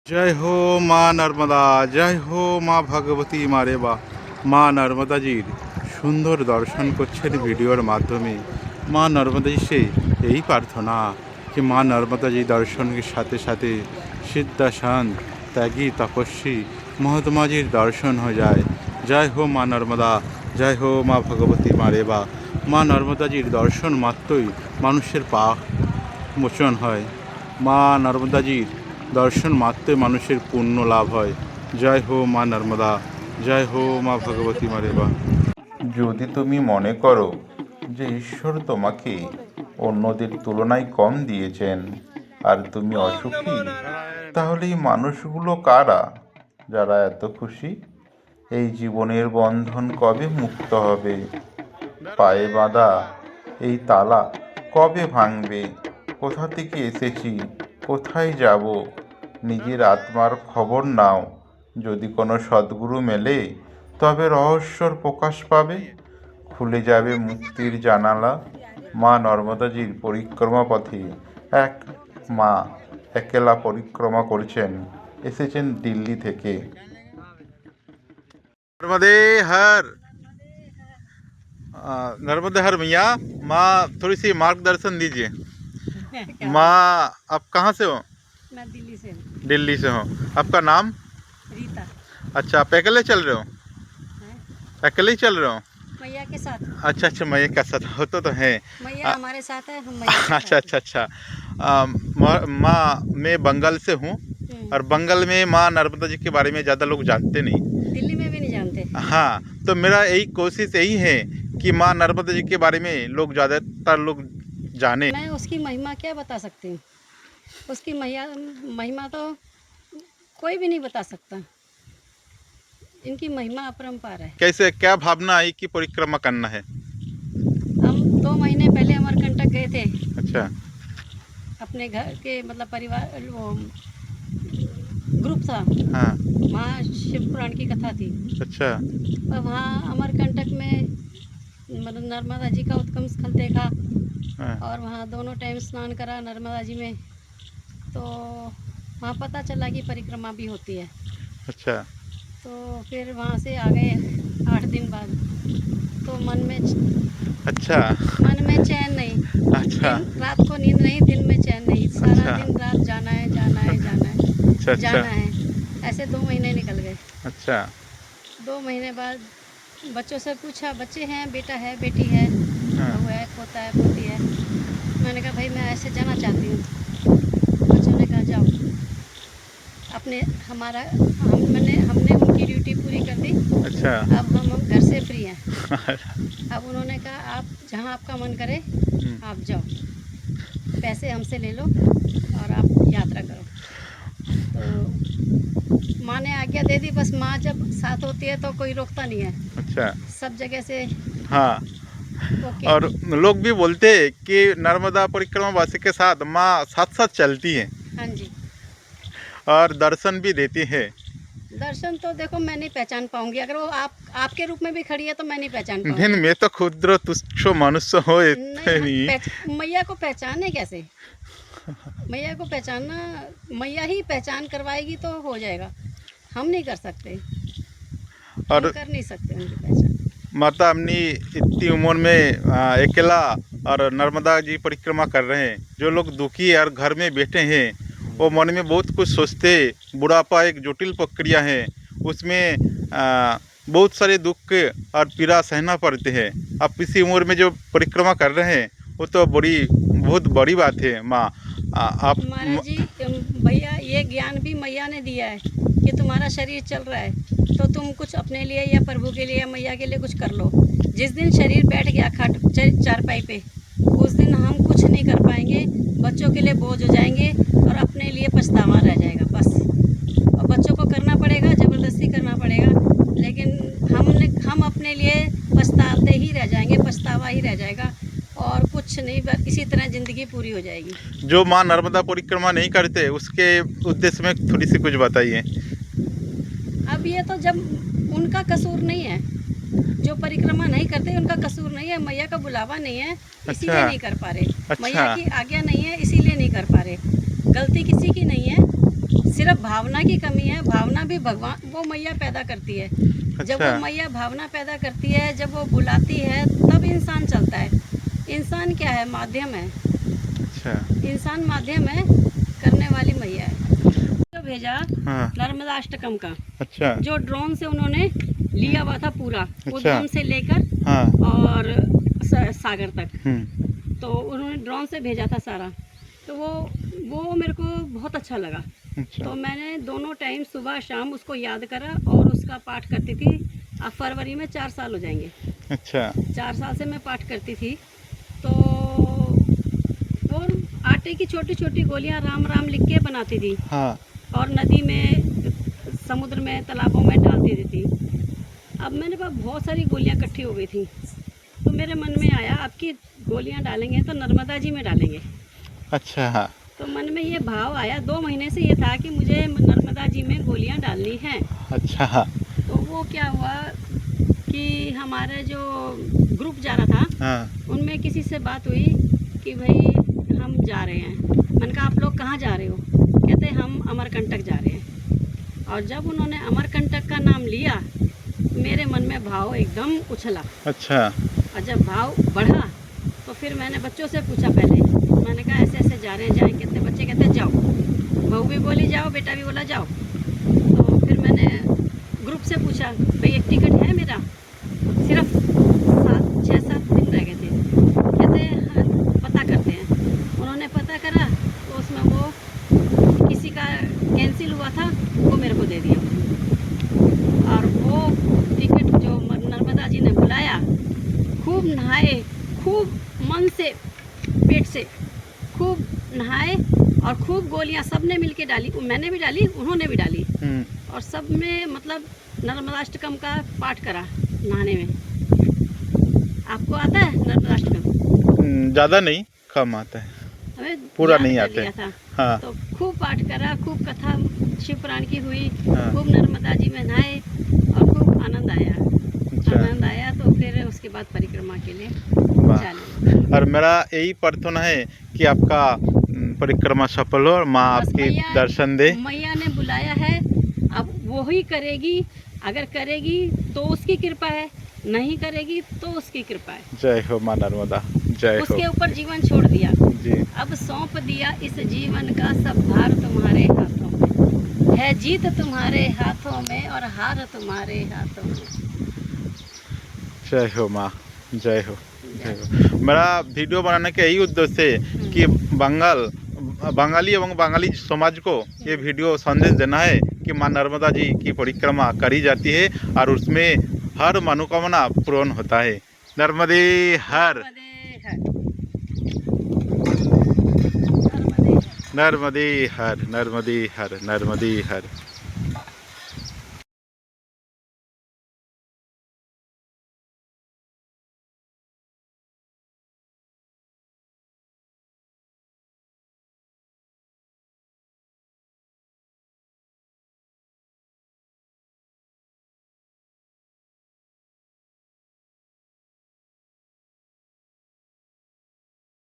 जय हो মা নর্মদা, জয় হো মা ভগবতী মারেবা। মা নর্মদাজির সুন্দর দর্শন করছেন ভিডিওর মাধ্যমে। মা নর্মদাজি সে এই প্রার্থনা कि माँ नर्मदा जी दर्शन के साथे साथे सिद्धाशांत त्यागी तपस्वी महात्मा जी दर्शन हो जाए। जय हो माँ नर्मदा, जय हो माँ भगवती मारेबा। माँ नर्मदा जी दर्शन मात्रই মানুষের পাপ মোচন হয়। মা নর্মদাজির দর্শন মাত্রই মানুষের পুণ্য লাভ হয়। জয় হো মা নর্মদা, জয় হো মা ভগবতী মারেবা। যদি তুমি মনে করো যে ঈশ্বর তোমাকে অন্যদের তুলনায় কম দিয়েছেন আর তুমি অসুখী, তাহলে এই মানুষগুলো কারা যারা এত খুশি? এই জীবনের বন্ধন কবে মুক্ত হবে? পায়ে বাঁধা এই তালা কবে ভাঙবে? কোথা থেকে এসেছি, কোথায় যাব? নিজের আত্মার খবর নাও। যদি কোনো সদ্গুরু মেলে তবে রহস্যর প্রকাশ পাবে, খুলে যাবে মুক্তির জানালা। মা নর্মদাজির পরিক্রমা পথে এক মা একলা পরিক্রমা করছেন, এসেছেন দিল্লি থেকে। नर्मदे हर नर्मदे हर मैया। माँ थोड़ी सी मार्गदर्शन दीजिए। माँ आप कहाँ से हो? मैं दिल्ली से हूँ। दिल्ली से हो। आपका नाम? रीता। अच्छा, आप अकेले चल रहे हो? हैं? अकेले ही चल रहे हो? मैया के साथ। अच्छा अच्छा, मैया का साथ हो तो है। मैया हमारे साथ है, हम मैया के अच्छा साथ अच्छा अच्छा। माँ मैं बंगाल से हूँ हैं। और बंगाल में माँ नर्मदा जी के बारे में ज़्यादा लोग जानते नहीं। दिल्ली में भी नहीं जानते। हाँ, तो मेरा यही कोशिश यही है कि माँ नर्मदा जी के बारे में लोग ज़्यादातर लोग जाने। मैं उसकी महिमा क्या बता सकती हूँ? उसकी महिमा तो कोई भी नहीं बता सकता। इनकी महिमा अपरंपार है। कैसे क्या भावना आई कि परिक्रमा करना है? हम 2 महीने पहले अमरकंटक गए थे अच्छा अपने घर के, मतलब परिवार, वो ग्रुप था, हाँ वहाँ शिव पुराण की कथा थी। अच्छा और वहाँ अमरकंटक में मतलब नर्मदा जी का उत्गम स्थल देखा हाँ और वहाँ दोनों टाइम स्नान करा नर्मदा जी में। तो वहाँ पता चला कि परिक्रमा भी होती है। अच्छा तो फिर वहाँ से आ गए 8 दिन बाद। तो मन में अच्छा चैन नहीं। अच्छा रात को नींद नहीं, दिन में चैन नहीं। सारा अच्छा। दिन रात जाना है, जाना है, जाना है, अच्छा जाना अच्छा है। ऐसे 2 महीने निकल गए। अच्छा 2 महीने बाद बच्चों से पूछा, बच्चे हैं, बेटा है, बेटी है, हाँ बहू है, पोता है, पोती है। मैंने कहा भाई मैं ऐसे जाना चाहती हूँ। बच्चों ने कहा जाओ। अपने हमने उनकी ड्यूटी पूरी कर दी। अच्छा अब हम घर से फ्री हैं। अब उन्होंने कहा आप जहाँ आपका मन करे आप जाओ, पैसे हमसे ले लो और आप यात्रा करो। तो माँ ने आज्ञा दे दी। बस माँ जब साथ होती है तो कोई रोकता नहीं है, अच्छा सब जगह से हाँ। ओके। और लोग भी बोलते हैं कि नर्मदा परिक्रमा वासी के साथ माँ साथ साथ चलती है हाँ जी। और दर्शन भी देती है। दर्शन तो देखो मैं नहीं पहचान पाऊंगी, अगर वो आपके रूप में भी खड़ी है तो मैं नहीं पहचान दिन पाऊंगी। में तो क्षुद्र तुच्छ मनुष्य हो नहीं, हम मैया को पहचाने कैसे? मैया को पहचानना, मैया ही पहचान करवाएगी तो हो जाएगा। हम नहीं कर सकते, हम और कर नहीं सकते उनकी पहचान। माता अपनी इतनी उम्र में अकेला और नर्मदा जी परिक्रमा कर रहे हैं। जो लोग दुखी और घर में बैठे हैं वो मन में बहुत कुछ सोचते। बुढ़ापा एक जटिल प्रक्रिया है, उसमें बहुत सारे दुख और पीड़ा सहना पड़ते हैं। आप इसी उम्र में जो परिक्रमा कर रहे हैं वो तो बहुत बड़ी बात है। माँ आप महाराज जी, भैया ये ज्ञान भी मैया ने दिया है कि तुम्हारा शरीर चल रहा है तो तुम कुछ अपने लिए या प्रभु के लिए या मैया के लिए कुछ कर लो। जिस दिन शरीर बैठ गया चारपाई पे, उस दिन हम कुछ नहीं कर पाएंगे, बच्चों के लिए बोझ हो जाएंगे और अपने लिए पछतावा रह जाएगा बस। और बच्चों को करना पड़ेगा, ज़बरदस्ती करना पड़ेगा, लेकिन हम अपने लिए पछताते ही रह जाएंगे, पछतावा ही रह जाएगा और कुछ नहीं, बस इसी तरह ज़िंदगी पूरी हो जाएगी। जो माँ नर्मदा परिक्रमा नहीं करते उसके उद्देश्य में थोड़ी सी कुछ बताइए। अब ये तो जब उनका कसूर नहीं है, जो परिक्रमा नहीं करते उनका कसूर नहीं है, मैया का बुलावा नहीं है इसीलिए नहीं कर पा रहे। अच्छा। मैया की आज्ञा नहीं है इसीलिए नहीं कर पा रहे। गलती किसी की नहीं है, सिर्फ भावना की कमी है। भावना भी भगवान वो मैया पैदा करती है। जब अच्छा। वो मैया भावना पैदा करती है, जब वो बुलाती है तब इंसान चलता है। इंसान क्या है? माध्यम है। अच्छा। इंसान माध्यम है, करने वाली मैया है। तो भेजा हाँ। नर्मदा अष्टकम का, अच्छा। जो ड्रोन से उन्होंने लिया हुआ था पूरा, अच्छा। उद्गम से लेकर हाँ। और सागर तक। हम्म। तो उन्होंने ड्रोन से भेजा था सारा। तो वो मेरे को बहुत अच्छा लगा। अच्छा। तो मैंने दोनों टाइम सुबह शाम उसको याद करा और उसका पाठ करती थी। अब फरवरी में 4 साल हो जाएंगे। अच्छा। 4 साल से मैं पाठ करती थी। तो वो आटे की छोटी छोटी गोलियां राम राम लिख के बनाती थी हाँ। और नदी में, समुद्र में, तालाबों में डाल देती थी। अब मेरे पास बहुत सारी गोलियां इकट्ठी हो गई थी। तो मेरे मन में आया, अब की गोलियां डालेंगे तो नर्मदा जी में डालेंगे। अच्छा। हाँ। तो मन में ये भाव आया, 2 महीने से ये था कि मुझे नर्मदा जी में गोलियां डालनी हैं। अच्छा। हाँ। तो वो क्या हुआ कि हमारे जो ग्रुप जा रहा था, हाँ। उनमें किसी से बात हुई कि भाई हम जा रहे हैं। मैंने कहा आप लोग कहाँ जा रहे हो? कहते हम अमरकंटक जा रहे हैं। और जब उन्होंने अमरकंटक का नाम लिया, मेरे मन में भाव एकदम उछला। अच्छा। और जब भाव बढ़ा तो फिर मैंने बच्चों से पूछा पहले। मैंने कहा ऐसे ऐसे जा रहे हैं, जाएँ? कितने बच्चे कहते जाओ। बहू भी बोली जाओ, बेटा भी बोला जाओ। तो फिर मैंने ग्रुप से पूछा, भाई एक टिकट है मेरा? सिर्फ 6-7 दिन रह गए थे। कहते हाँ, पता करते हैं। उन्होंने पता करा तो उसमें वो किसी का कैंसिल हुआ था, वो मेरे को दे दिया। और वो टिकट जो नर्मदा जी ने बुलाया, खूब नहाए, खूब मन से, पेट से खूब नहाए और खूब गोलियां सबने मिलके डाली। मैंने भी डाली, उन्होंने भी डाली। और सब में मतलब नर्मदाष्टकम का पाठ करा नहाने में। आपको आता है नर्मदाष्टकम? ज़्यादा नहीं, कम आता है, हमें पूरा याद नहीं कर आता लिया है। था। हाँ। तो खूब पाठ करा, खूब कथा शिव पुराण की हुई, हाँ। खूब नर्मदा जी में नहाए और खूब आनंद आया। अच्छा। आनंद आया तो फिर उसके बाद परिक्रमा के लिए वाह। चले। और मेरा यही प्रार्थना है कि आपका परिक्रमा सफल हो और माँ बस आपके मैया, दर्शन दे। मैया ने बुलाया है, अब वो ही करेगी। अगर करेगी तो उसकी कृपा है, नहीं करेगी तो उसकी कृपा है। जय हो माँ नर्मदा, जय हो। उसके ऊपर जीवन छोड़ दिया, जी। अब सौंप दिया इस जीवन का सब भार तुम्हारे हाथों में। है जीत तुम्हारे हाथों में और हार तुम्हारे हाथों में। जय हो माँ, जय हो, जय हो। मेरा वीडियो बनाने का यही उद्देश्य है कि बंगाली एवं बंगाली समाज को ये वीडियो संदेश देना है कि माँ नर्मदा जी की परिक्रमा करी जाती है और उसमें हर मनोकामना पूर्ण होता है। नर्मदे हर, नर्मदे हर। नर्मदे हर, नर्मदे हर, नर्मदे हर।